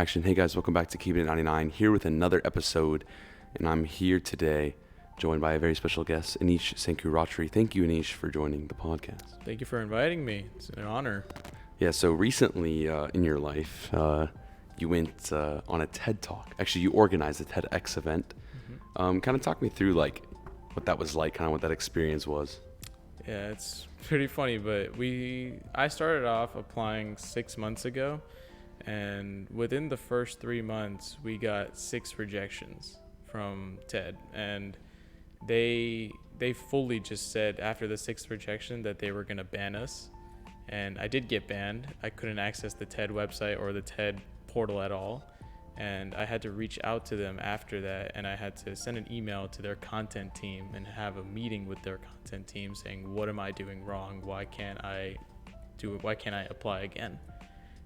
Action. Hey guys, welcome back to Keeping It 99, here with another episode, and I'm here today joined by a very special guest, Anish Sankuratri. Thank you, Anish, for joining the podcast. Thank you for inviting me. It's an honor. Yeah, so recently in your life, you went on a TED Talk. Actually, you organized a TEDx event. Kind of talk me through like what that was like, kind of what that experience was. Yeah, it's pretty funny, but I started off applying 6 months ago, and within the first 3 months, we got 6 rejections from TED, and they fully just said after the 6th rejection that they were going to ban us, and I did get banned. I couldn't access the TED website or the TED portal at all, and I had to reach out to them after that, and I had to send an email to their content team and have a meeting with their content team saying, what am I doing wrong? Why can't I apply again?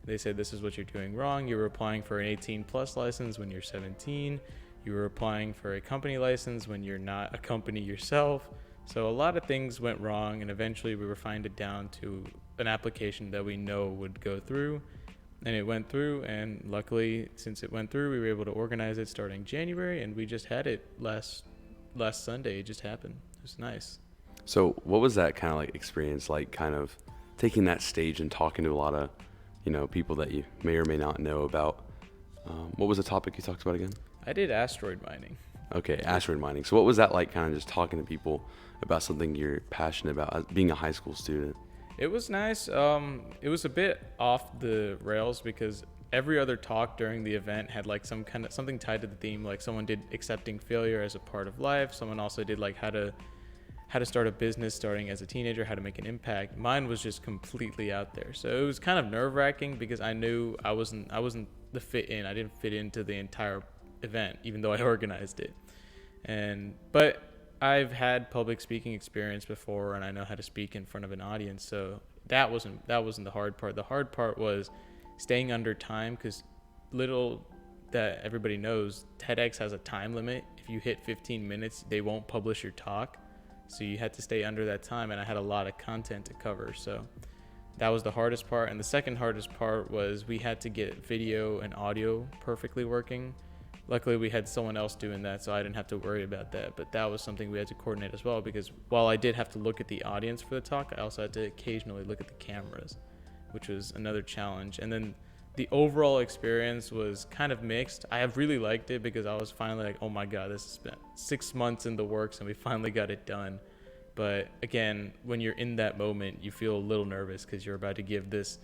They said, this is what you're doing wrong. You were applying for an 18 plus license when you're 17. You were applying for a company license when you're not a company yourself. So a lot of things went wrong, and eventually we refined it down to an application that we know would go through. And it went through, and luckily, since it went through, we were able to organize it starting January, and we just had it last Sunday. It just happened. It was nice. So what was that kind of like experience like, kind of taking that stage and talking to a lot of people that you may or may not know about? What was the topic you talked about again? I did asteroid mining. Okay, asteroid mining. So what was that like, kind of just talking to people about something you're passionate about, being a high school student? It was nice. It was a bit off the rails because every other talk during the event had like something tied to the theme. Like someone did accepting failure as a part of life. Someone also did like how to start a business starting as a teenager, how to make an impact. Mine was just completely out there. So it was kind of nerve-wracking because I knew I wasn't the fit in. I didn't fit into the entire event, even though I organized it. But I've had public speaking experience before, and I know how to speak in front of an audience. So that wasn't the hard part. The hard part was staying under time, because little that everybody knows, TEDx has a time limit. If you hit 15 minutes, they won't publish your talk. So you had to stay under that time, and I had a lot of content to cover. So that was the hardest part. And the second hardest part was we had to get video and audio perfectly working. Luckily, we had someone else doing that, so I didn't have to worry about that. But that was something we had to coordinate as well, because while I did have to look at the audience for the talk, I also had to occasionally look at the cameras, which was another challenge. And then the overall experience was kind of mixed. I have really liked it because I was finally like, oh my God, this has been 6 months in the works and we finally got it done. But again, when you're in that moment, you feel a little nervous because you're about to give this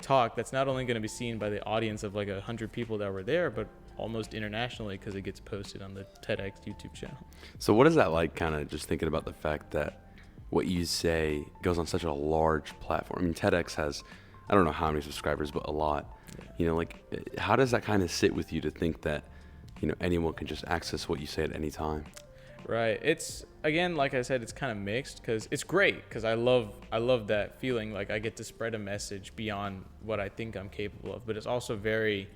talk that's not only going to be seen by the audience of like 100 people that were there, but almost internationally because it gets posted on the TEDx YouTube channel. So what is that like, kind of just thinking about the fact that what you say goes on such a large platform? I mean, TEDx has, I don't know how many subscribers, but a lot. Yeah. How does that kind of sit with you to think that, anyone can just access what you say at any time? Right. It's, again, like I said, it's kind of mixed because it's great because I love that feeling. Like I get to spread a message beyond what I think I'm capable of, but it's also very,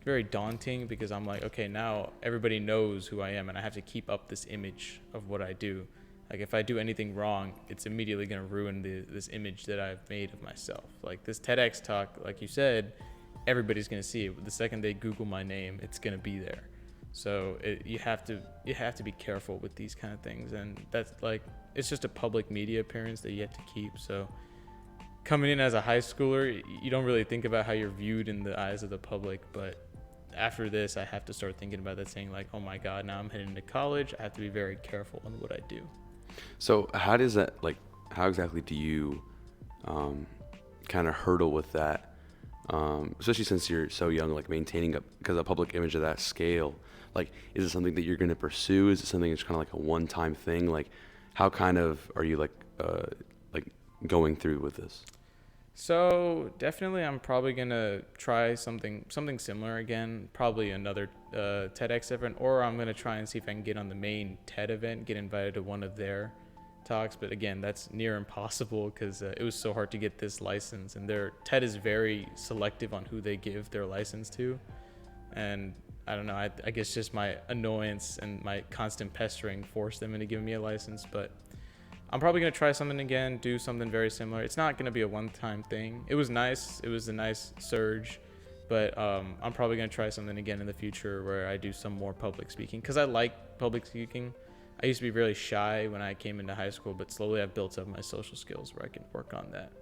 very daunting because I'm like, okay, now everybody knows who I am and I have to keep up this image of what I do. Like if I do anything wrong, it's immediately going to ruin this image that I've made of myself. Like this TEDx talk, like you said, everybody's going to see it. The second they Google my name, it's going to be there. So you have to be careful with these kind of things. And that's like, it's just a public media appearance that you have to keep. So coming in as a high schooler, you don't really think about how you're viewed in the eyes of the public. But after this, I have to start thinking about that, saying like, oh my God, now I'm heading into college. I have to be very careful in what I do. So how exactly do you kind of hurdle with that? Especially since you're so young, like maintaining a public image of that scale, like, is it something that you're going to pursue? Is it something that's kind of like a one-time thing? Like, how kind of are you like going through with this? So definitely I'm probably going to try something similar again, probably another TEDx event, or I'm going to try and see if I can get on the main TED event, get invited to one of their talks. But again, that's near impossible because it was so hard to get this license, and their TED is very selective on who they give their license to. And I don't know, I guess just my annoyance and my constant pestering forced them into giving me a license. But I'm probably going to try something again, do something very similar. It's not going to be a one-time thing. It was nice. It was a nice surge. but I'm probably going to try something again in the future where I do some more public speaking, because I like public speaking. I used to be really shy when I came into high school, but slowly I've built up my social skills where I can work on that.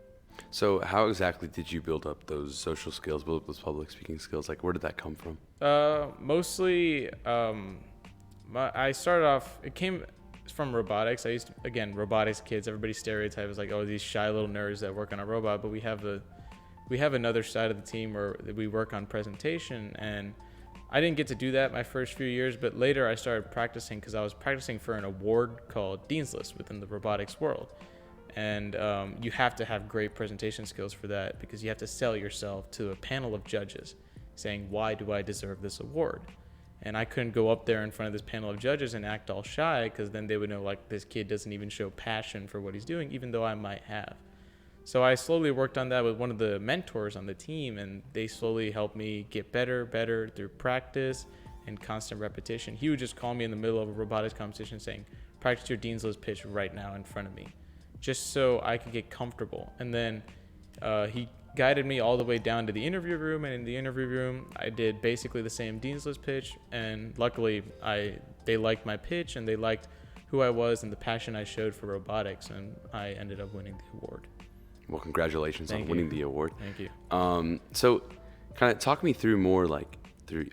So how exactly did you build up those social skills, build up those public speaking skills? Like, where did that come from? Mostly, I started off, it came from robotics. I used to, again, robotics kids, everybody's stereotype is like, oh, these shy little nerds that work on a robot, but we have another side of the team where we work on presentation, and I didn't get to do that my first few years, but later I started practicing because I was practicing for an award called Dean's List within the robotics world. And you have to have great presentation skills for that, because you have to sell yourself to a panel of judges saying, why do I deserve this award? And I couldn't go up there in front of this panel of judges and act all shy, because then they would know, like, this kid doesn't even show passion for what he's doing, even though I might have. So I slowly worked on that with one of the mentors on the team, and they slowly helped me get better through practice and constant repetition. He would just call me in the middle of a robotics competition saying, practice your Dean's List pitch right now in front of me, just so I could get comfortable. And then he guided me all the way down to the interview room, and in the interview room I did basically the same Dean's List pitch, and luckily they liked my pitch, and they liked who I was and the passion I showed for robotics, and I ended up winning the award. Well, congratulations on winning the award. Thank you. So kind of talk me through more, like,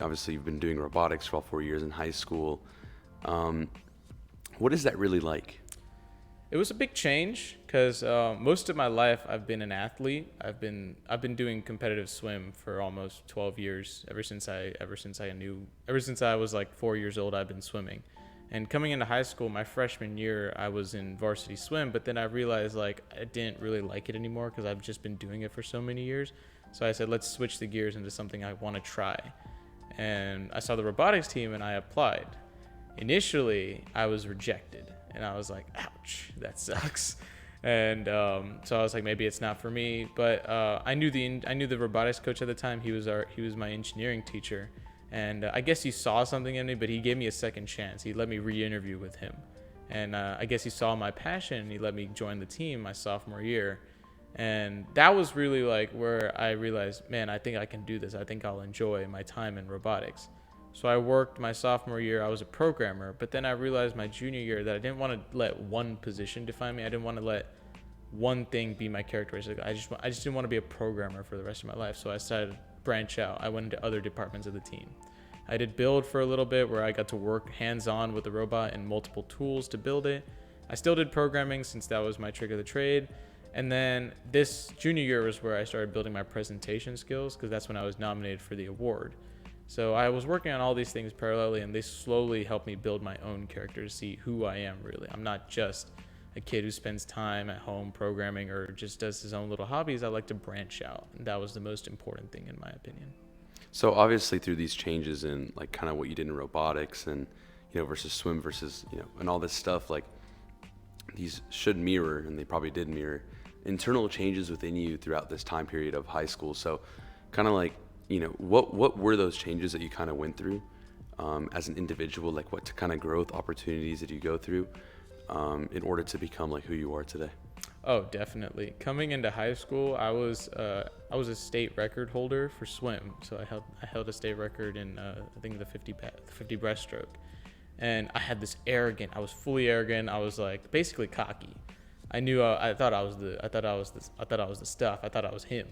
obviously you've been doing robotics for all 4 years in high school. What is that really like? It was a big change, because most of my life I've been an athlete. I've been doing competitive swim for almost 12 years. Ever since I was like 4 years old, I've been swimming. And coming into high school, my freshman year, I was in varsity swim, but then I realized, like, I didn't really like it anymore because I've just been doing it for so many years. So I said, let's switch the gears into something I want to try. And I saw the robotics team and I applied. Initially, I was rejected, and I was like, ouch, that sucks. And so I was like, maybe it's not for me. But I knew the robotics coach at the time. He was my engineering teacher. And I guess he saw something in me, but he gave me a second chance. He let me re-interview with him. And I guess he saw my passion, and he let me join the team my sophomore year. And that was really like where I realized, man, I think I can do this. I think I'll enjoy my time in robotics. So I worked my sophomore year. I was a programmer, but then I realized my junior year that I didn't want to let one position define me. I didn't want to let one thing be my characteristic. I just didn't want to be a programmer for the rest of my life. So I started to branch out. I went into other departments of the team. I did build for a little bit, where I got to work hands-on with the robot and multiple tools to build it. I still did programming since that was my trick of the trade. And then this junior year was where I started building my presentation skills, because that's when I was nominated for the award. So I was working on all these things parallelly, and they slowly helped me build my own character to see who I am really. I'm not just a kid who spends time at home programming or just does his own little hobbies. I like to branch out, and that was the most important thing in my opinion. So obviously through these changes in, like, kind of what you did in robotics and, versus swim versus, and all this stuff, like, these should mirror, and they probably did mirror, internal changes within you throughout this time period of high school. So kind of like, what were those changes that you kind of went through as an individual? Like, what kind of growth opportunities did you go through in order to become like who you are today? Oh, definitely. Coming into high school, I was a state record holder for swim. So I held a state record in I think the 50 breaststroke, and I had this I was fully arrogant. I was like basically cocky. I knew I thought I was the stuff. I thought I was him.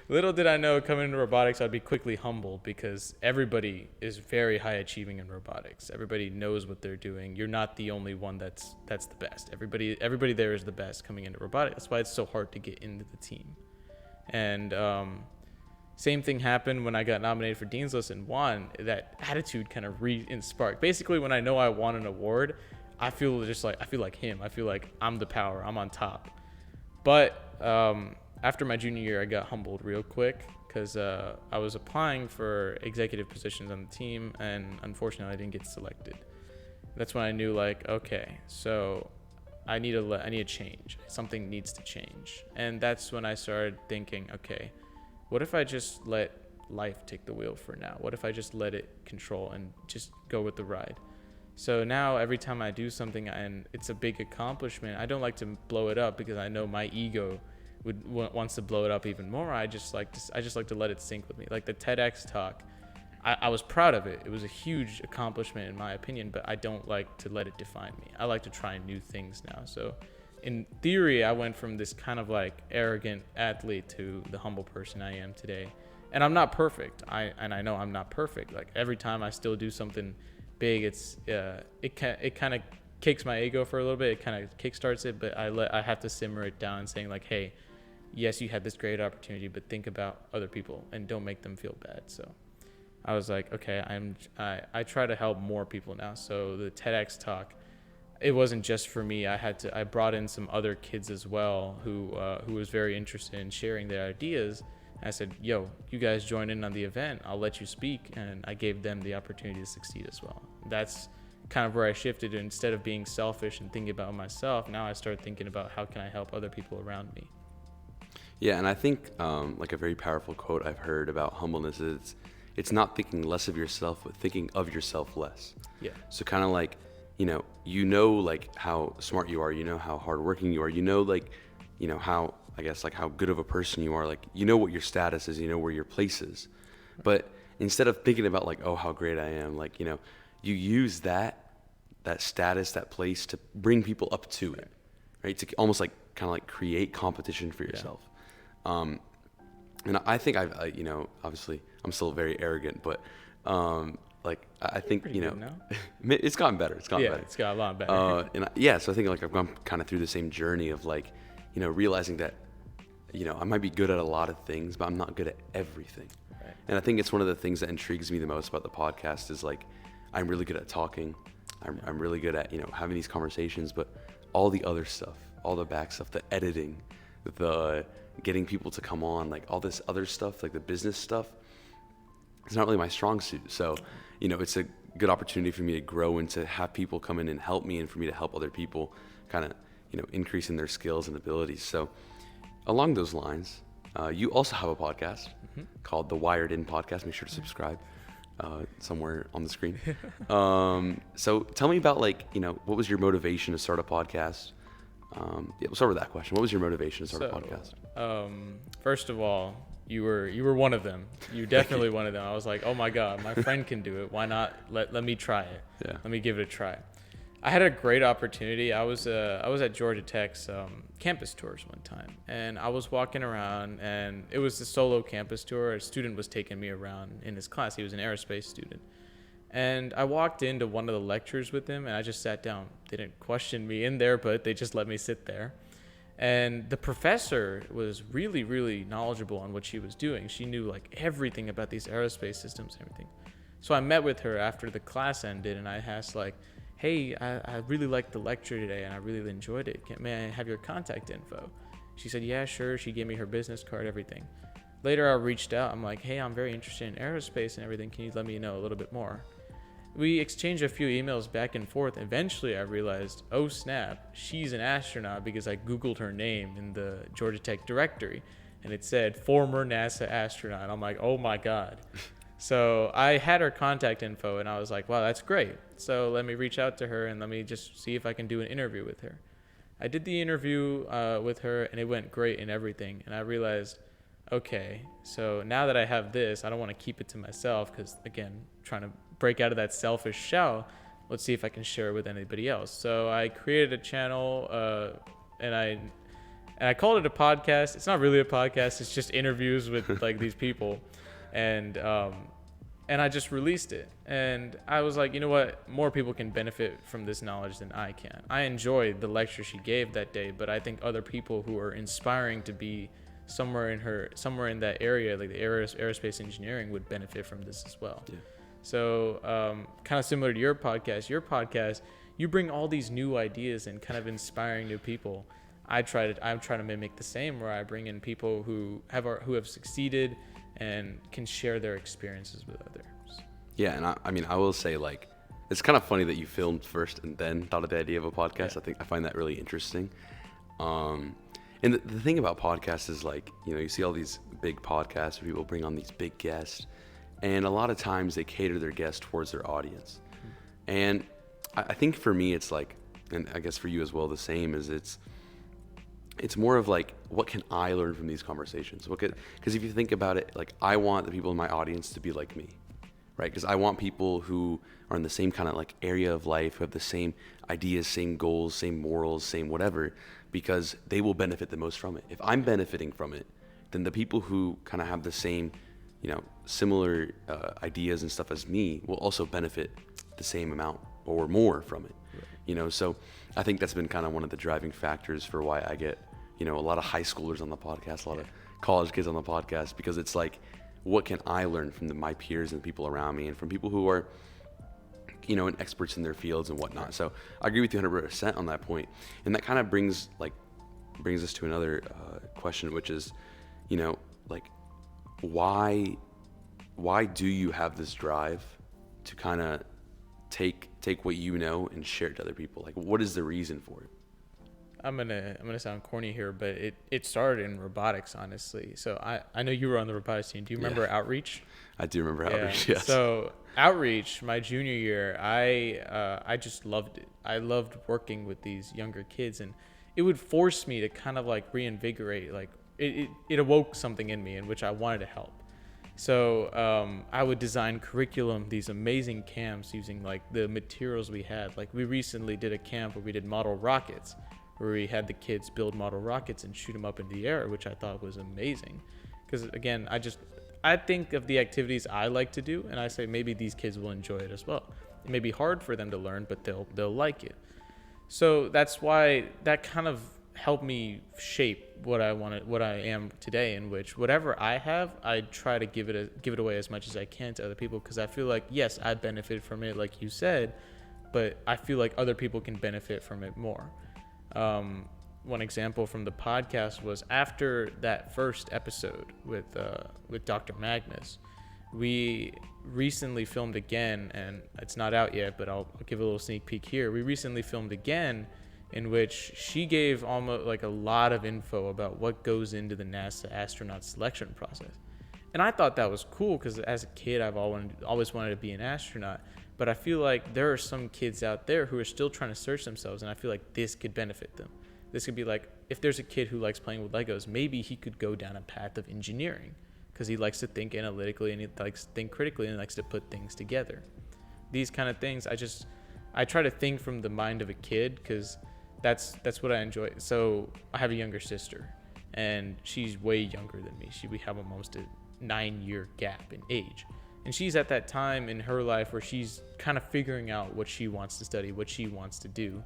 Little did I know, coming into robotics, I'd be quickly humbled, because everybody is very high achieving in robotics. Everybody knows what they're doing. You're not the only one that's the best. Everybody there is the best coming into robotics. That's why it's so hard to get into the team. And same thing happened when I got nominated for Dean's List and won. That attitude kind of sparked. Basically, when I know I won an award, I feel like him. I feel like I'm the power. I'm on top. But after my junior year, I got humbled real quick, because I was applying for executive positions on the team, and unfortunately I didn't get selected. That's when I knew, like, okay, so I need a change. Something needs to change. And that's when I started thinking, okay, what if I just let life take the wheel for now? What if I just let it control and just go with the ride? So now every time I do something and it's a big accomplishment, I don't like to blow it up, because I know my ego wants to blow it up even more. I just like to let it sink with me. Like the TEDx talk, I was proud of it. It was a huge accomplishment in my opinion, but I don't like to let it define me. I like to try new things now. So in theory, I went from this kind of like arrogant athlete to the humble person I am today. And I'm not perfect. I know I'm not perfect. Like every time I still do something big, it kind of kicks my ego for a little bit. It kind of kickstarts it, but I have to simmer it down, saying like, hey, yes, you had this great opportunity, but think about other people and don't make them feel bad. So I was like, okay, I try to help more people now. So the TEDx talk, it wasn't just for me. I brought in some other kids as well who was very interested in sharing their ideas. I said, yo, you guys join in on the event. I'll let you speak. And I gave them the opportunity to succeed as well. That's kind of where I shifted. Instead of being selfish and thinking about myself, now I start thinking about how can I help other people around me. Yeah, and I think like a very powerful quote I've heard about humbleness is it's not thinking less of yourself, but thinking of yourself less. Yeah. So kind of like, like how smart you are, how hardworking you are, like, how, I guess, like how good of a person you are, like, what your status is, where your place is. But instead of thinking about like, oh, how great I am, like, you use that status, that place to bring people up to it, right? To almost like kind of like create competition for yourself. And I think obviously I'm still very arrogant, but like I think, it's gotten better. It's gotten better. It's got a lot better. So I think like I've gone kind of through the same journey of like, realizing that, I might be good at a lot of things, but I'm not good at everything. Right. And I think it's one of the things that intrigues me the most about the podcast is like, I'm really good at talking. I'm really good at, having these conversations, but all the other stuff, all the back stuff, the editing, the getting people to come on, like all this other stuff, like the business stuff, it's not really my strong suit. So, it's a good opportunity for me to grow and to have people come in and help me, and for me to help other people kind of, increasing their skills and abilities. So along those lines, you also have a podcast called the Wired In Podcast. Make sure to subscribe somewhere on the screen. So tell me about like, what was your motivation to start a podcast? We'll start with that question. What was your motivation to start a podcast? First of all, you were one of them. You definitely one of them. I was like, oh my God, my friend can do it. Why not? Let me try it. Yeah. Let me give it a try. I had a great opportunity. I was at Georgia Tech's campus tours one time, and I was walking around, and it was a solo campus tour. A student was taking me around in his class. He was an aerospace student. And I walked into one of the lectures with him, and I just sat down. They didn't question me in there, but they just let me sit there. And the professor was really, really knowledgeable on what she was doing. She knew like everything about these aerospace systems and everything. So I met with her after the class ended, and I asked like, hey, I really liked the lecture today, and I really enjoyed it. May I have your contact info? She said, yeah, sure. She gave me her business card, everything. Later, I reached out. I'm like, hey, I'm very interested in aerospace and everything. Can you let me know a little bit more? We exchanged a few emails back and forth. Eventually, I realized, oh, snap, she's an astronaut, because I Googled her name in the Georgia Tech directory, and it said former NASA astronaut. I'm like, oh, my God. So I had her contact info, and I was like, wow, that's great. So let me reach out to her, and let me just see if I can do an interview with her. I did the interview with her, and it went great and everything. And I realized, okay, so now that I have this, I don't want to keep it to myself, because, again, trying to break out of that selfish shell. Let's see if I can share it with anybody else. So I created a channel, and I called it a podcast. It's not really a podcast. It's just interviews with like these people. And I just released it. And I was like, you know what? More people can benefit from this knowledge than I can. I enjoyed the lecture she gave that day, but I think other people who are inspiring to be somewhere in that area, like the aerospace engineering, would benefit from this as well. Yeah. So kind of similar to your podcast, you bring all these new ideas and kind of inspiring new people. I'm trying to mimic the same, where I bring in people who have succeeded and can share their experiences with others. Yeah, and I mean, I will say, like, it's kind of funny that you filmed first and then thought of the idea of a podcast. Yeah. I find that really interesting. And the thing about podcasts is, like, you see all these big podcasts where people bring on these big guests, and a lot of times they cater their guests towards their audience. Mm-hmm. And I think for me, it's like, and I guess for you as well, the same, is it's more of like, what can I learn from these conversations? Because if you think about it, like, I want the people in my audience to be like me, right? Because I want people who are in the same kind of like area of life, who have the same ideas, same goals, same morals, same whatever, because they will benefit the most from it. If I'm benefiting from it, then the people who kind of have the same, similar ideas and stuff as me will also benefit the same amount or more from it. Right. So I think that's been kind of one of the driving factors for why I get, a lot of high schoolers on the podcast, a lot of college kids on the podcast, because it's like, what can I learn from my peers and people around me, and from people who are, and experts in their fields and whatnot. So I agree with you 100% on that point. And that kind of brings us to another question, which is, like, why do you have this drive to kind of take what you know and share it to other people? Like, what is the reason for it? I'm gonna sound corny here, but it started in robotics, honestly. So I know you were on the robotics team. Do you remember Outreach? I do remember Outreach. Yes. So Outreach, my junior year, I just loved it. I loved working with these younger kids, and it would force me to kind of like reinvigorate. Like it awoke something in me in which I wanted to help. So I would design curriculum, these amazing camps using like the materials we had. Like we recently did a camp where we did model rockets, where we had the kids build model rockets and shoot them up in the air, which I thought was amazing. Because again, I think of the activities I like to do, and I say maybe these kids will enjoy it as well. It may be hard for them to learn, but they'll like it. So that's why that kind of helped me shape what I am today, in which whatever I have, I try to give it away as much as I can to other people, because I feel like, yes, I benefit from it, like you said, but I feel like other people can benefit from it more. One example from the podcast was after that first episode with Dr. Magnus, we recently filmed again, and it's not out yet, but I'll give a little sneak peek here. We recently filmed again, in which she gave almost like a lot of info about what goes into the NASA astronaut selection process. And I thought that was cool, because as a kid, I've always wanted to be an astronaut. But I feel like there are some kids out there who are still trying to search themselves, and I feel like this could benefit them. This could be like, if there's a kid who likes playing with Legos, maybe he could go down a path of engineering, because he likes to think analytically, and he likes to think critically, and likes to put things together. These kind of things, I try to think from the mind of a kid, because that's what I enjoy. So I have a younger sister, and she's way younger than me. We have almost a 9-year gap in age. And she's at that time in her life where she's kind of figuring out what she wants to study, what she wants to do.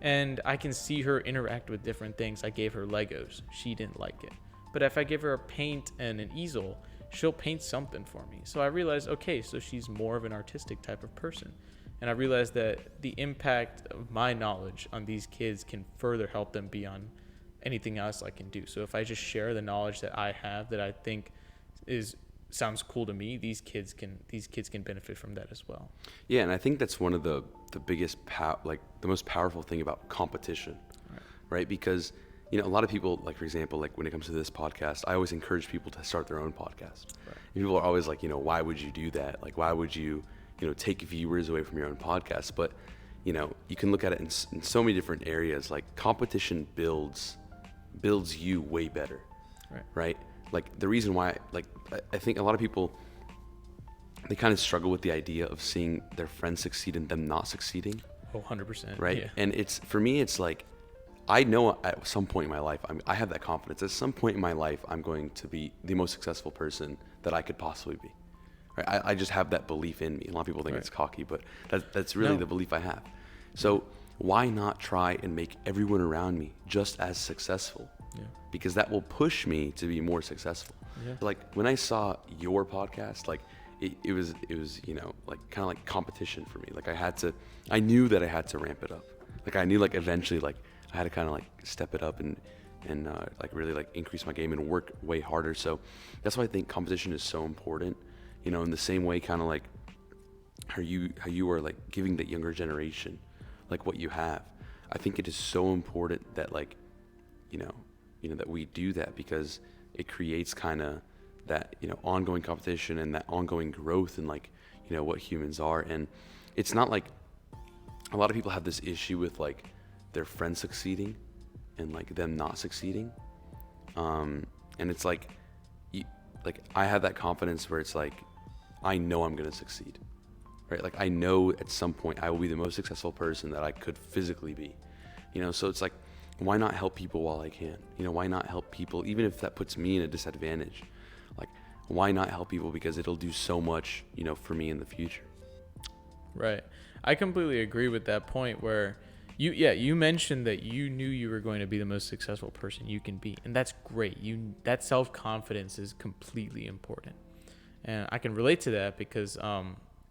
And I can see her interact with different things. I gave her Legos. She didn't like it. But if I give her a paint and an easel, she'll paint something for me. So I realized, okay, so she's more of an artistic type of person. And I realized that the impact of my knowledge on these kids can further help them beyond anything else I can do. So if I just share the knowledge that I have, that I think sounds cool to me, these kids can benefit from that as well. Yeah, and I think that's one of the biggest the most powerful thing about competition, right? Because a lot of people, like, for example, like when it comes to this podcast, I always encourage people to start their own podcast. Right. And people are always like, why would you do that? Like, why would you take viewers away from your own podcast? But you can look at it in so many different areas. Like, competition builds you way better, right? Like, the reason why, like, I think a lot of people, they kind of struggle with the idea of seeing their friends succeed and them not succeeding. Oh, 100%. Right. Yeah. And for me, it's like, I know at some point in my life, I have that confidence. At some point in my life, I'm going to be the most successful person that I could possibly be. Right? I just have that belief in me. A lot of people think it's cocky, but that's really the belief I have. So why not try and make everyone around me just as successful? Yeah. Because that will push me to be more successful. Yeah. Like, when I saw your podcast, like, it was like kind of like competition for me. Like, I knew that I had to ramp it up. Like, I knew, like, eventually, like, I had to kind of like step it up and like really like increase my game and work way harder. So that's why I think competition is so important. In the same way, kind of like how you are like giving the younger generation like what you have. I think it is so important that, like, that we do that, because it creates kind of that ongoing competition and that ongoing growth in, like, what humans are. And it's not like, a lot of people have this issue with, like, their friends succeeding, and like them not succeeding. And it's like, I have that confidence where it's like, I know I'm going to succeed, right? Like I know at some point I will be the most successful person that I could physically be, so it's like, why not help people while I can? Why not help people even if that puts me in a disadvantage? Like, why not help people, because it'll do so much, for me in the future. Right. I completely agree with that point where you mentioned that you knew you were going to be the most successful person you can be. And that's great. That self-confidence is completely important. And I can relate to that because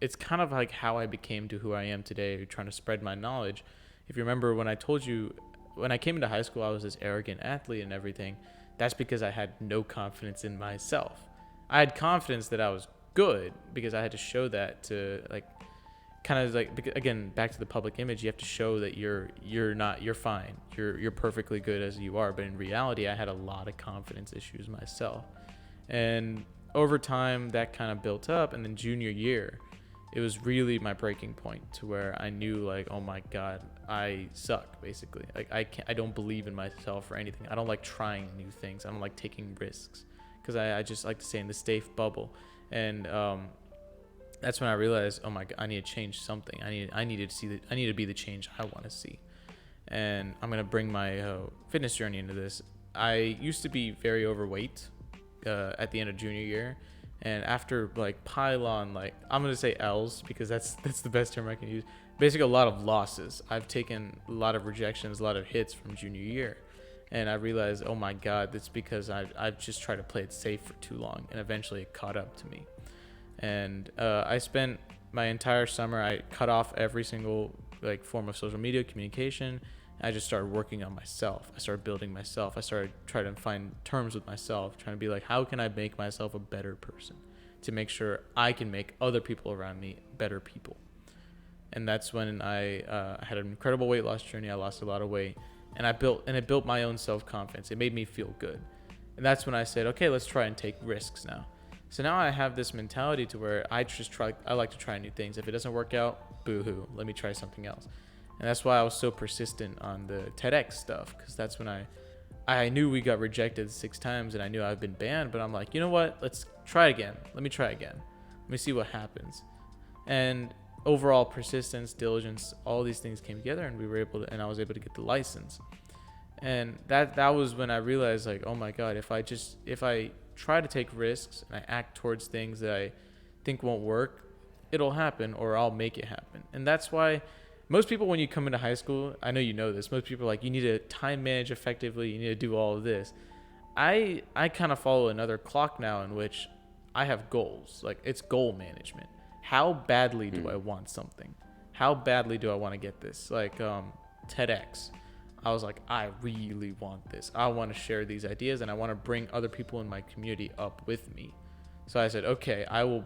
it's kind of like how I became to who I am today, trying to spread my knowledge. If you remember when I told you, when I came into high school, I was this arrogant athlete and everything. That's because I had no confidence in myself. I had confidence that I was good because I had to show that to kind of again, back to the public image. You have to show that you're fine. You're perfectly good as you are. But in reality, I had a lot of confidence issues myself. And over time that kind of built up. And then junior year, it was really my breaking point to where I knew like, oh my God, I suck basically. Like I don't believe in myself or anything. I don't like trying new things. I don't like taking risks because I just like to stay in the safe bubble. And that's when I realized, oh my God, I need to change something. I need to be the change I want to see. And I'm going to bring my fitness journey into this. I used to be very overweight at the end of junior year. And after pile on, I'm going to say L's because that's the best term I can use. Basically a lot of losses. I've taken a lot of rejections, a lot of hits from junior year. And I realized, oh my God, that's because I've just tried to play it safe for too long. And eventually it caught up to me. And I spent my entire summer, I cut off every single form of social media communication. I just started working on myself. I started building myself. I started trying to find terms with myself, trying to be like, how can I make myself a better person to make sure I can make other people around me better people? And that's when I had an incredible weight loss journey. I lost a lot of weight, and it built my own self-confidence. It made me feel good. And that's when I said, okay, let's try and take risks now. So now I have this mentality to where I like to try new things. If it doesn't work out, boo-hoo, let me try something else. And that's why I was so persistent on the TEDx stuff, because that's when I knew we got rejected 6 times and I knew I've been banned, but I'm like, you know what? Let's try again. Let me try again. Let me see what happens. And overall persistence, diligence, all these things came together and I was able to get the license. And that was when I realized oh my God, if I try to take risks and I act towards things that I think won't work, it'll happen or I'll make it happen. And that's why most people, when you come into high school, I know you know this, most people are like, you need to time manage effectively, you need to do all of this. I kind of follow another clock now in which I have goals. It's goal management. How badly do I want something? How badly do I want to get this? TEDx. I was like, I really want this. I want to share these ideas and I want to bring other people in my community up with me. So I said, okay, I will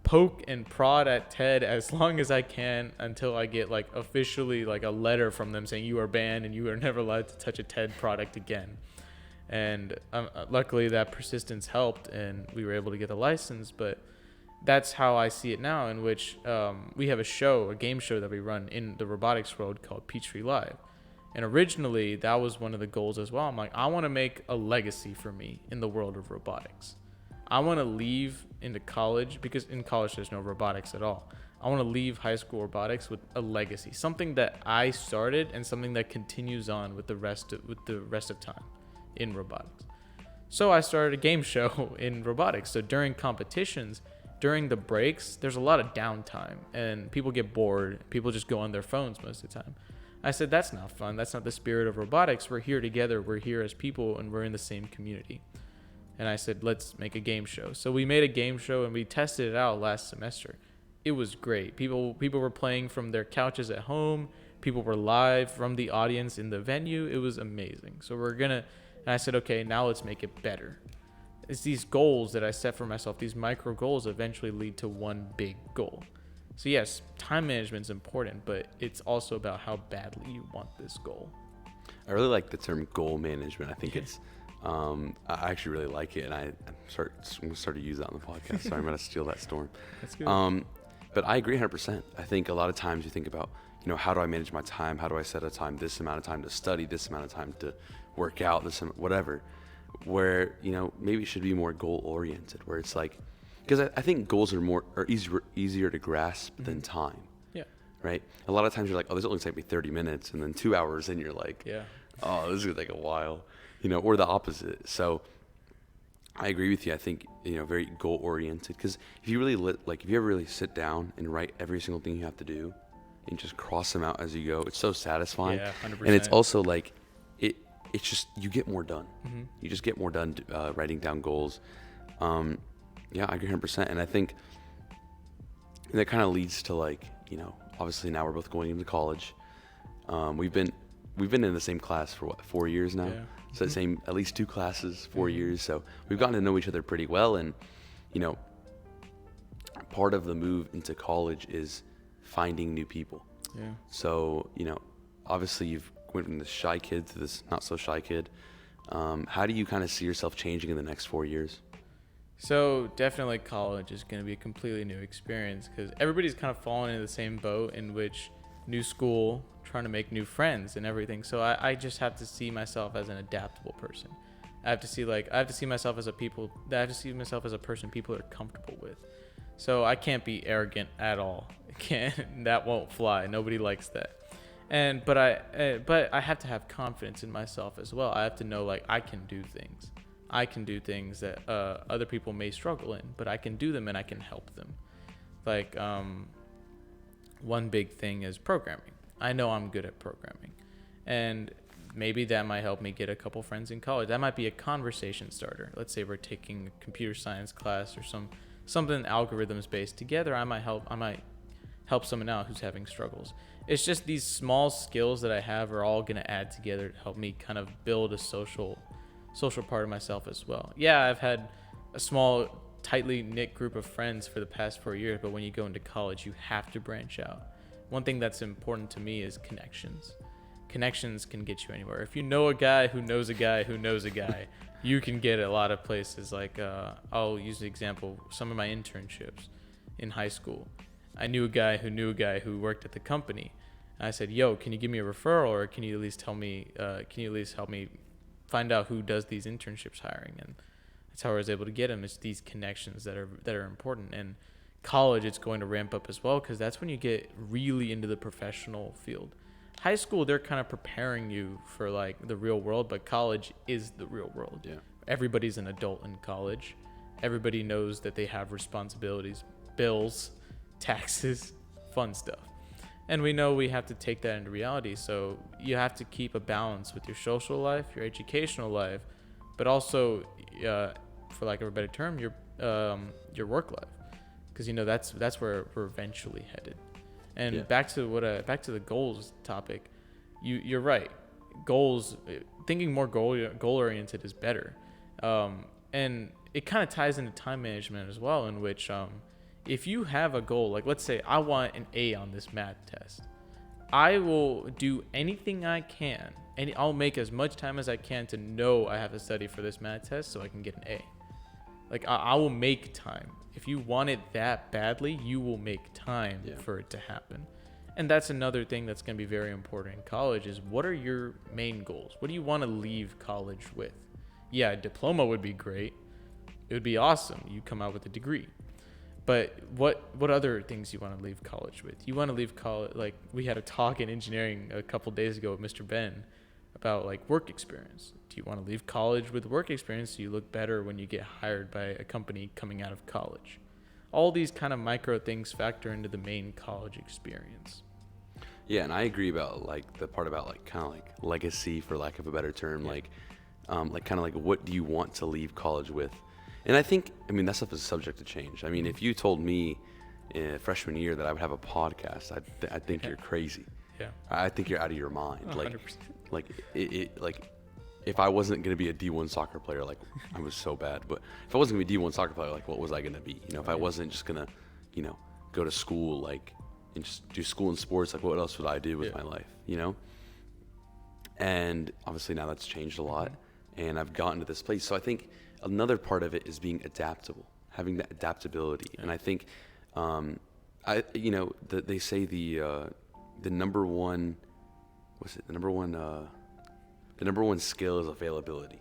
poke and prod at TED as long as I can until I get officially a letter from them saying you are banned and you are never allowed to touch a TED product again. And luckily that persistence helped and we were able to get the license. But that's how I see it now, in which we have a game show that we run in the robotics world called Peachtree Live. And originally that was one of the goals as well. I'm like, I want to make a legacy for me in the world of robotics. I want to leave into college, because in college there's no robotics at all. I want to leave high school robotics with a legacy, something that I started and something that continues on with the rest of time in robotics. So I started a game show in robotics. So during competitions, during the breaks, there's a lot of downtime and people get bored. People just go on their phones most of the time. I said, that's not fun. That's not the spirit of robotics. We're here together. We're here as people and we're in the same community. And I said, let's make a game show. So we made a game show and we tested it out last semester. It was great. People were playing from their couches at home. People were live from the audience in the venue. It was amazing. So and I said, okay, now let's make it better. It's these goals that I set for myself. These micro goals eventually lead to one big goal. So yes, time management is important, but it's also about how badly you want this goal. I really like the term goal management. I think it's, I actually really like it, and I'm going to start to use that on the podcast. Sorry, I'm going to steal that storm. That's good. But I agree 100%. I think a lot of times you think about, how do I manage my time? How do I set a time, this amount of time to study, this amount of time to work out, whatever, where, maybe it should be more goal oriented, where it's like, because I think goals are easier to grasp than time. Yeah. Right. A lot of times you're like, oh, this will only take me 30 minutes. And then 2 hours in, you're like, Yeah. oh, this is going to take a while, or the opposite. So I agree with you. I think, very goal oriented, because if you really if you ever really sit down and write every single thing you have to do and just cross them out as you go, it's so satisfying. Yeah, 100%. And it's also like, it's just, you get more done. Mm-hmm. You just get more done writing down goals. Yeah, I agree 100%. And I think that kind of leads to obviously now we're both going into college. We've been in the same class for 4 years now. Yeah. So the same, at least 2 classes, 4 Mm-hmm. years. So we've gotten to know each other pretty well. And, part of the move into college is finding new people. Yeah. So, obviously you've went from this shy kid to this not so shy kid. How do you kind of see yourself changing in the next 4 years? So definitely college is going to be a completely new experience, because everybody's kind of fallen into the same boat, in which new school, trying to make new friends and everything. So I just have to see myself as an adaptable person. I have to see myself as a person people are comfortable with. So I can't be arrogant at all. That won't fly. Nobody likes that. But I have to have confidence in myself as well. I have to know I can do things. I can do things that other people may struggle in, but I can do them and I can help them. One big thing is programming. I know I'm good at programming, and maybe that might help me get a couple friends in college. That might be a conversation starter. Let's say we're taking a computer science class or something algorithms based together. I might help someone out who's having struggles. It's just these small skills that I have are all going to add together to help me kind of build a social part of myself as well. Yeah, I've had a small, tightly knit group of friends for the past 4 years, but when you go into college, you have to branch out. One thing that's important to me is connections. Connections can get you anywhere. If you know a guy who knows a guy who knows a guy, you can get a lot of places. I'll use the example, some of my internships in high school. I knew a guy who worked at the company. And I said, yo, can you give me a referral, or can you at least help me find out who does these internships hiring? And that's how I was able to get him. It's these connections that are important. And college, it's going to ramp up as well, because that's when you get really into the professional field. High school, they're kind of preparing you for the real world, but college is the real world. Yeah. Everybody's an adult in college. Everybody knows that they have responsibilities, bills, taxes, fun stuff. And we know we have to take that into reality. So you have to keep a balance with your social life, your educational life, but also, for lack of a better term, your work life, because that's where we're eventually headed. And Yeah. back to the goals topic, you're right. Goals, thinking more goal oriented is better, and it kind of ties into time management as well, in which if you have a goal, let's say I want an A on this math test, I will do anything I can, and I'll make as much time as I can to know I have to study for this math test so I can get an A. I will make time. If you want it that badly, you will make time for it to happen. And that's another thing that's going to be very important in college is, what are your main goals? What do you want to leave college with? Yeah, a diploma would be great. It would be awesome. You come out with a degree. But what other things you want to leave college with? You want to leave college, we had a talk in engineering a couple days ago with Mr. Ben about work experience. Do you want to leave college with work experience so you look better when you get hired by a company coming out of college? All these kind of micro things factor into the main college experience. Yeah, and I agree about the part about legacy, for lack of a better term, what do you want to leave college with? And I think, that stuff is subject to change. If you told me in freshman year that I would have a podcast, I think you're crazy. Yeah. I think you're out of your mind. 100%. If I wasn't going to be a D1 soccer player, I was so bad, but if I wasn't going to be a D1 soccer player, what was I going to be? If I wasn't just going to, go to school, and just do school and sports, what else would I do with my life, And obviously now that's changed a lot, and I've gotten to this place. So I think another part of it is being adaptable, having that adaptability. And I think, they say the number one, the number one skill is availability.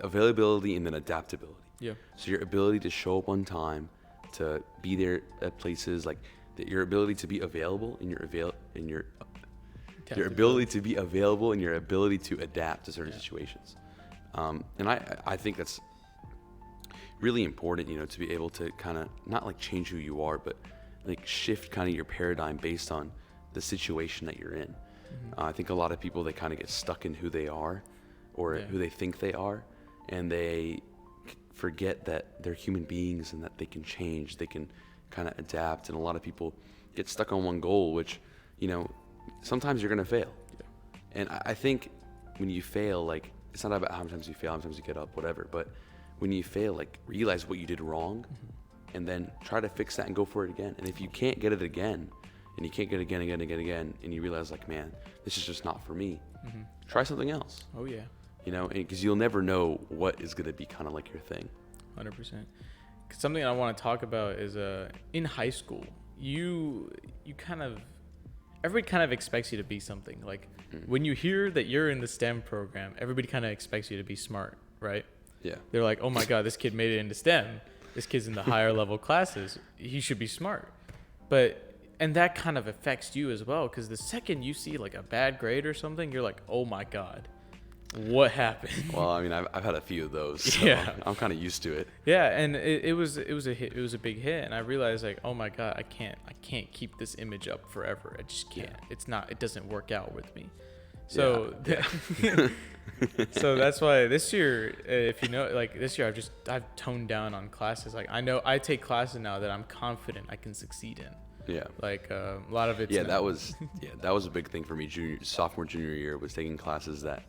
Availability and then adaptability. Yeah. So your ability to show up on time, to be there at places, like your ability to be available and your ability to be available and your ability to adapt to certain situations. And I think that's really important, to be able to kind of not like change who you are, but like shift kind of your paradigm based on the situation that you're in. I think a lot of people, they kind of get stuck in who they are or who they think they are, and they forget that they're human beings and that they can change, they can kind of adapt. And a lot of people get stuck on one goal, which, sometimes you're going to fail. Yeah. And I think when you fail, like, it's not about how many times you fail, how many times you get up, whatever, but when you fail, like, realize what you did wrong and then try to fix that and go for it again. And if you can't get it again, and you can't get it again, and you realize, like, man, this is just not for me, try something else. Oh, yeah. Because you'll never know what is going to be kind of like your thing. 100%. Something I want to talk about is in high school, everybody kind of expects you to be something. Like, when you hear that you're in the STEM program, everybody kind of expects you to be smart, right? Yeah. They're like, oh my God, this kid made it into STEM. This kid's in the higher level classes. He should be smart. And that kind of affects you as well, because the second you see like a bad grade or something, you're like, oh my God, what happened? Well, I mean, I've had a few of those, so yeah. I'm kind of used to it. Yeah, and it was a hit. It was a big hit, and I realized, like, oh my God, I can't keep this image up forever. I just can't. Yeah. It doesn't work out with me. So so that's why this year, this year I've toned down on classes. Like, I know I take classes now that I'm confident I can succeed in. Yeah. Like, a lot of it's that was a big thing for me. Sophomore, junior year was taking classes that,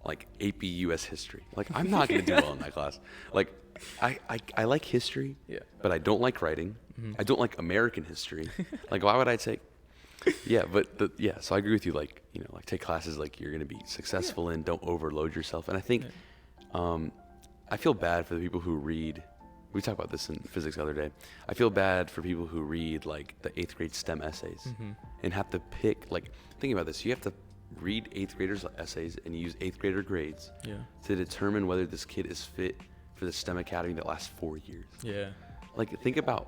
like, AP US history. Like, I'm not going to do well in that class. Like, I like history, but I don't like writing. I don't like American history. Like, why would I take? So I agree with you. Like, like, take classes like you're going to be successful in. Don't overload yourself. And I think, I feel bad for the people who read. We talked about this in physics the other day. I feel bad for people who read, like, the 8th grade STEM essays and have to pick, like, think about this. You have to read 8th graders' essays and use 8th grader grades to determine whether this kid is fit for the STEM academy that lasts 4 years. Yeah. Like, think about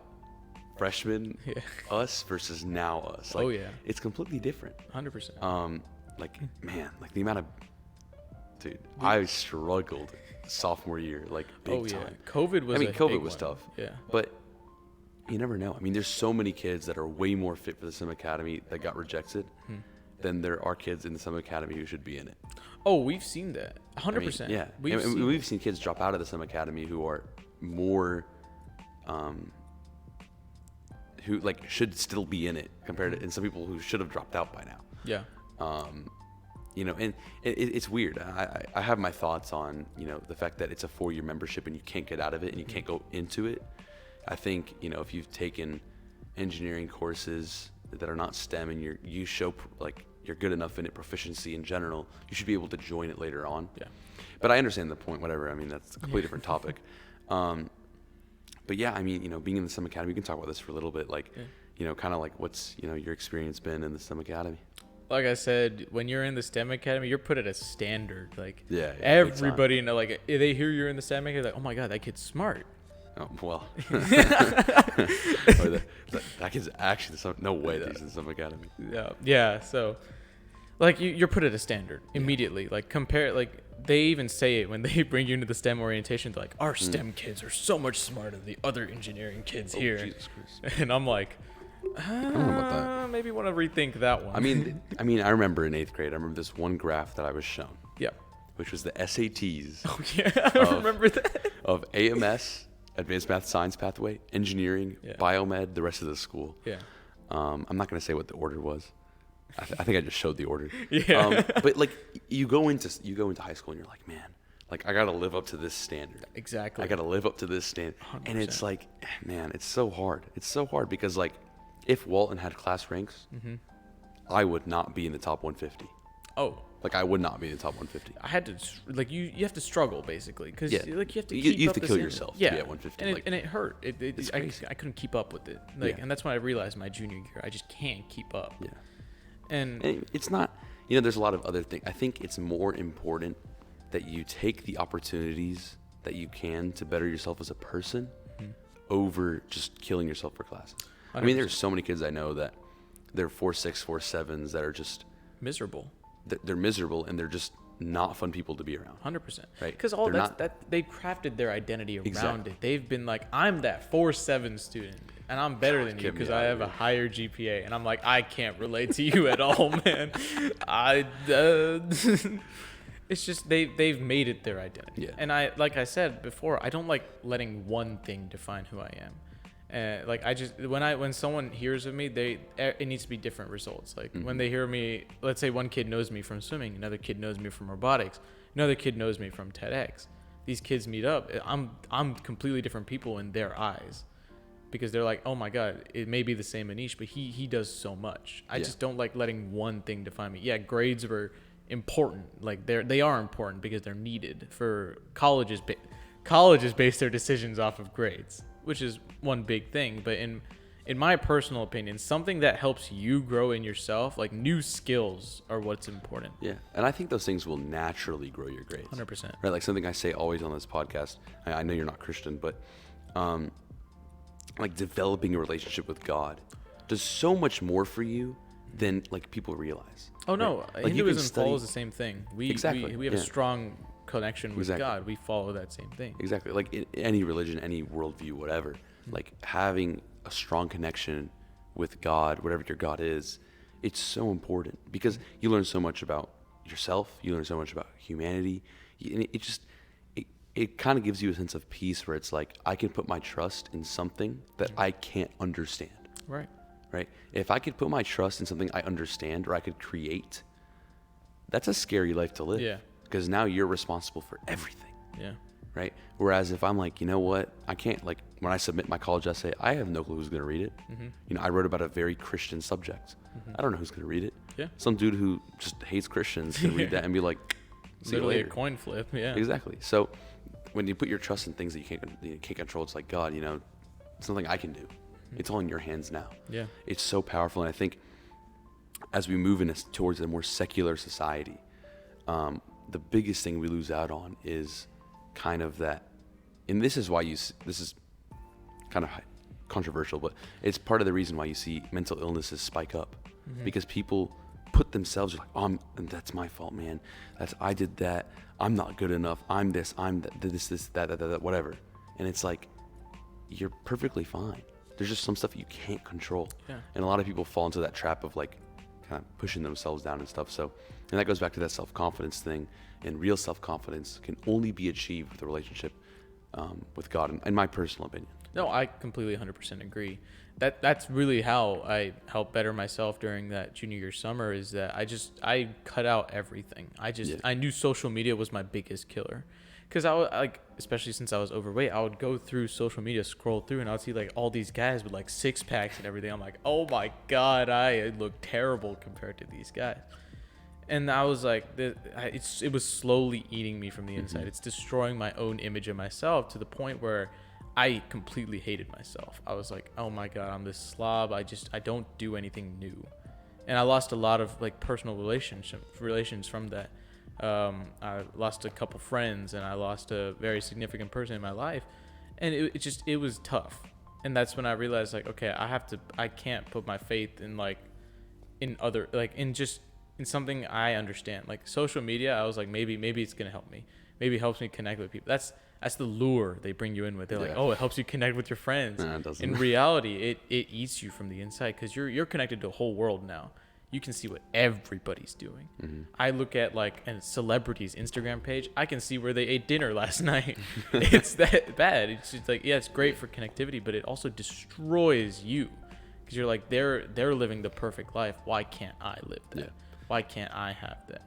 freshmen us versus now us. Like, it's completely different. 100%. Like, man, like, the amount of, dude, I struggled sophomore year, like, big time. COVID was tough. Yeah. But you never know. I mean, there's so many kids that are way more fit for the STEM academy that got rejected than there are kids in the STEM academy who should be in it. Oh, we've seen that. 100%. I mean, yeah. We've seen kids drop out of the STEM academy who are more, who, like, should still be in it compared to, and some people who should have dropped out by now. Yeah. And it's weird. I have my thoughts on, the fact that it's a 4-year membership and you can't get out of it and you can't go into it. I think, if you've taken engineering courses that are not STEM and you show, like, you're good enough in it, proficiency in general, you should be able to join it later on. Yeah. But I understand the point, whatever. I mean, that's a completely different topic. But yeah, I mean, being in the STEM academy, we can talk about this for a little bit. Like, kind of like what's, your experience been in the STEM academy? Like I said, when you're in the STEM academy, you're put at a standard. Like, everybody, like, they hear you're in the STEM academy, like, oh my God, that kid's smart. Oh, well. that kid's actually, no way that he's in the STEM academy. Yeah. So, like, you're put at a standard immediately. Like, compare, like, they even say it when they bring you into the STEM orientation. They're like, our STEM kids are so much smarter than the other engineering kids here. Jesus Christ. And I'm like, I don't know about that. Maybe want to rethink that one. I mean, I remember in 8th grade, I remember this one graph that I was shown. Yeah. Which was the SATs. Oh, yeah. I remember that. Of AMS, Advanced Math Science Pathway, Engineering, Biomed, the rest of the school. Yeah. I'm not going to say what the order was. I think I just showed the order. Yeah. But, like, you go into high school and you're like, man, like, I got to live up to this standard. Exactly. I got to live up to this standard. 100%. And it's like, man, it's so hard. It's so hard because, like, if Walton had class ranks, I would not be in the top 150. Oh. Like, I would not be in the top 150. I had to, like, you have to struggle, basically. Because, like, you have to you have to kill yourself to be at 150. And it hurt. I couldn't keep up with it. Like, and that's when I realized my junior year, I just can't keep up. Yeah. And it's not, there's a lot of other things. I think it's more important that you take the opportunities that you can to better yourself as a person over just killing yourself for classes. 100%. I mean, there's so many kids I know that they're 4.6, 4.7s that are just miserable. They're miserable, and they're just not fun people to be around. 100%. Right? Because they crafted their identity around Exactly. it. They've been like, I'm that 4.7 student, and I'm better than you get me because out I of have a here. higher GPA. And I'm like, I can't relate to you at all, man. It's just they've made it their identity. Yeah. And like I said before, I don't like letting one thing define who I am. Like I just when someone hears of me, it needs to be different results. Like when they hear me, let's say one kid knows me from swimming, another kid knows me from robotics, another kid knows me from TEDx. These kids meet up. I'm completely different people in their eyes, because they're like, oh my God, it may be the same Anish, but he does so much. I just don't like letting one thing define me. Yeah, grades were important. Like they are important because they're needed for colleges. Colleges base their decisions off of grades, which is one big thing. But in my personal opinion, something that helps you grow in yourself, like new skills, are what's important. Yeah, and I think those things will naturally grow your grades. 100%. Right, like something I say always on this podcast. I know you're not Christian, but like developing a relationship with God does so much more for you than like people realize. Oh no, right? Like Hinduism follows the same thing. We have a yeah. strong connection with Exactly. God. We follow that same thing. Exactly. Like in any religion, any worldview, whatever, like having a strong connection with God, whatever your God is, it's so important because you learn so much about yourself. You learn so much about humanity. And it kind of gives you a sense of peace where it's like, I can put my trust in something that I can't understand. Right. Right? If I could put my trust in something I understand or I could create, that's a scary life to live. Yeah. Because now you're responsible for everything. Yeah. Right? Whereas if I'm like, you know what, I can't, like when I submit my college essay, I have no clue who's going to read it. I wrote about a very Christian subject. I don't know who's going to read it. Yeah. Some dude who just hates Christians can read that and be like, see you Literally a later. coin flip. Yeah. Exactly. So when you put your trust in things that you can't control, it's like, God, it's nothing I can do. It's all in your hands now. Yeah. It's so powerful. And I think as we move towards a more secular society, the biggest thing we lose out on is kind of that. And this is why this is kind of controversial, but it's part of the reason why you see mental illnesses spike up, because people put themselves like, oh, that's my fault, man. I did that. I'm not good enough. I'm this, I'm that, whatever. And it's like, you're perfectly fine. There's just some stuff you can't control. Yeah. And a lot of people fall into that trap of like kind of pushing themselves down and stuff. So, and that goes back to that self-confidence thing. And real self-confidence can only be achieved with a relationship with God, in my personal opinion. No, I completely 100% agree. That's really how I helped better myself during that junior year summer, is that I cut out everything. I knew social media was my biggest killer. Because I would, like, especially since I was overweight, I would go through social media, scroll through, and I would see like all these guys with like 6-packs and everything. I'm like, oh my God, I look terrible compared to these guys. And I was like, it was slowly eating me from the inside. It's destroying my own image of myself to the point where I completely hated myself. I was like, oh my God, I'm this slob. I don't do anything new. And I lost a lot of like personal relations from that. I lost a couple friends, and I lost a very significant person in my life, and it was tough. And that's when I realized, like, okay, I can't put my faith in like in other, like in something I understand, like social media. I was like, maybe it's gonna help me. Maybe it helps me connect with people. That's the lure they bring you in with. They're like, oh, it helps you connect with your friends. Nah, it doesn't. In reality, it eats you from the inside, because you're connected to a whole world now. You can see what everybody's doing. I look at like a celebrity's Instagram page. I can see where they ate dinner last night. It's that bad. It's just like, yeah, it's great for connectivity, but it also destroys you, because you're like, they're living the perfect life. Why can't I live that? Yeah. Why can't I have that?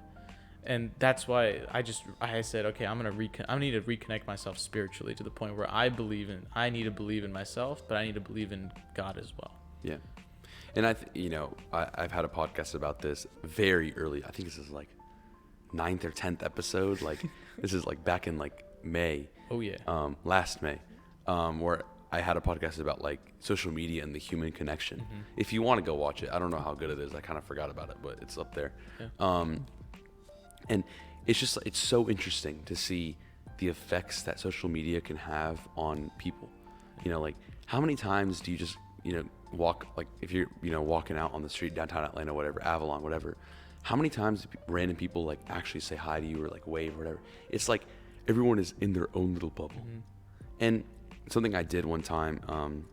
And that's why I said, okay, I need to reconnect myself spiritually to the point where I need to believe in myself, but I need to believe in God as well. Yeah. And I've had a podcast about this very early. I think this is like 9th or 10th episode. Like this is like back in like May. Oh yeah. Last May, where I had a podcast about like social media and the human connection. Mm-hmm. If you want to go watch it, I don't know how good it is. I kind of forgot about it, but it's up there. Yeah. And it's just, it's so interesting to see the effects that social media can have on people. You know, like how many times do you just, you know, walk, like if you're, you know, walking out on the street, downtown Atlanta, whatever, Avalon, whatever, how many times do random people like actually say hi to you or like wave or whatever? It's like everyone is in their own little bubble. Mm-hmm. And something I did one time,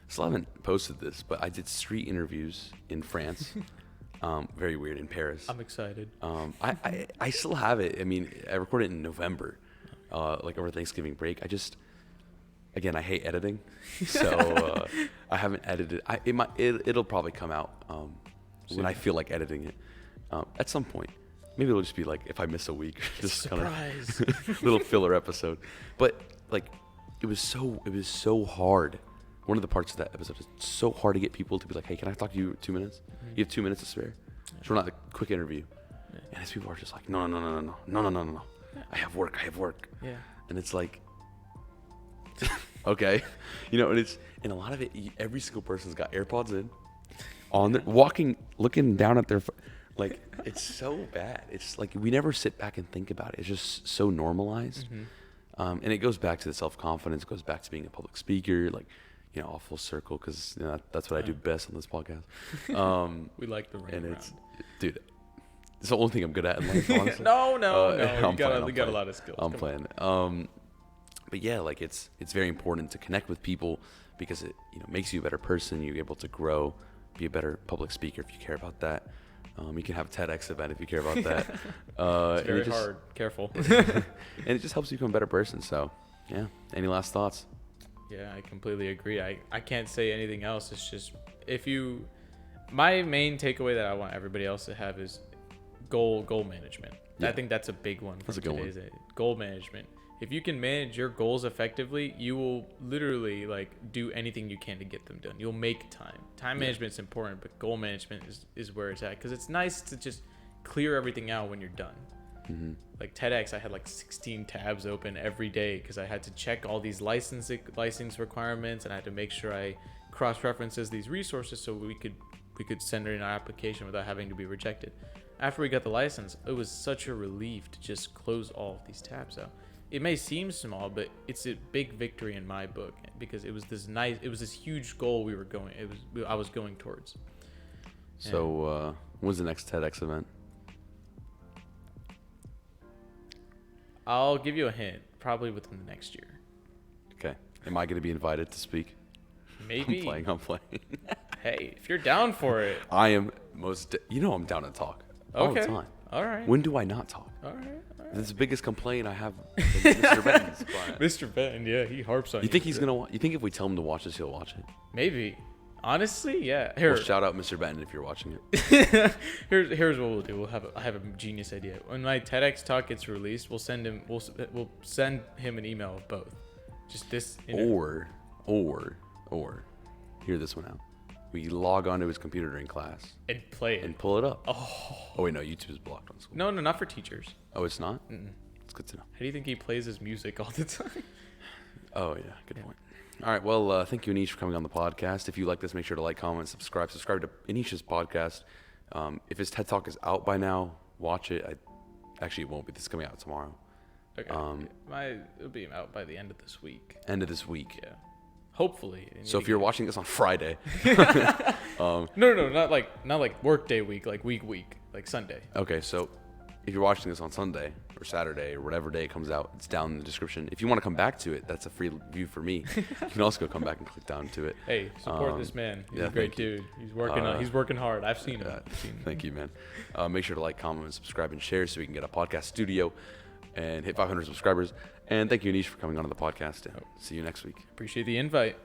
still haven't posted this, but I did street interviews in France. Very weird, in Paris. I'm excited. I still have it. I mean, I recorded it in November, like over Thanksgiving break. Again, I hate editing, so I haven't edited. It'll probably come out when I feel like editing it at some point. Maybe it'll just be like if I miss a week, just kind of little filler episode. But like, it was so hard. One of the parts of that episode is so hard to get people to be like, hey, can I talk to you 2 minutes? Mm-hmm. You have 2 minutes to spare. So we're not a quick interview. Yeah. And these people are just like, no. I have work. Yeah. And it's like, okay, you know, and a lot of it, every single person's got AirPods in, on their, looking down at their, like, it's so bad. It's like, we never sit back and think about it. It's just so normalized. Mm-hmm. And it goes back to the self-confidence, it goes back to being a public speaker, like, you know, all full circle, because you know, that's what I do best on this podcast. We like the ring and around. it's, dude, it's the only thing I'm good at in life, honestly. No. I'm You got a lot of skills. I'm Come playing. But yeah, like it's very important to connect with people because it, you know, makes you a better person. You're able to grow, be a better public speaker if you care about that. You can have a TEDx event if you care about that. It's very hard. Careful. And it just helps you become a better person. So yeah. Any last thoughts? Yeah, I completely agree. I can't say anything else. It's just my main takeaway that I want everybody else to have is goal management. Yeah. I think that's a big one. That's a good one. Goal management. If you can manage your goals effectively, you will literally like do anything you can to get them done. You'll make time. Time management is important, but goal management is where it's at, because it's nice to just clear everything out when you're done. Mm-hmm. Like TEDx, I had like 16 tabs open every day because I had to check all these license requirements, and I had to make sure I cross-references these resources so we could send in our application without having to be rejected. After we got the license, it was such a relief to just close all of these tabs out. It may seem small, but it's a big victory in my book, because it was this huge goal I was going towards. So when's the next TEDx event? I'll give you a hint. Probably within the next year. Okay. Am I going to be invited to speak? Maybe. I'm playing. Hey, if you're down for it. I am I'm down to talk all the time. All right. When do I not talk? All right. This is the biggest complaint I have with Mr. Benton's client. Mr. Benton, yeah, he harps on you. You think he's going to you think if we tell him to watch this, he'll watch it? Maybe. Honestly, yeah. Here. Well, shout out Mr. Benton if you're watching it. Here's what we'll do. I have a genius idea. When my TEDx talk gets released, we'll send him an email of both. Just this. Or hear this one out. We log onto his computer during class and play it and pull it up. Oh wait, no, YouTube is blocked on school. No, not for teachers. Oh, it's not? Mm-mm. It's good to know. How do you think he plays his music all the time? Oh yeah, good point. All right, well, thank you, Anish, for coming on the podcast. If you like this, make sure to like, comment, subscribe. Subscribe to Anish's podcast. If his TED Talk is out by now, watch it. Actually, it won't be. This is coming out tomorrow. Okay. It'll be out by the end of this week. End of this week. Yeah. Hopefully. So if you're watching this on Friday. No, not like workday week, like week, like Sunday. Okay, so if you're watching this on Sunday or Saturday or whatever day it comes out, it's down in the description. If you want to come back to it, that's a free view for me. You can also go come back and click down to it. Hey, support this man. He's a great dude. He's working hard. I've seen him. Thank you, man. Make sure to like, comment, and subscribe, and share so we can get a podcast studio and hit 500 subscribers. And thank you, Anish, for coming on to the podcast. And see you next week. Appreciate the invite.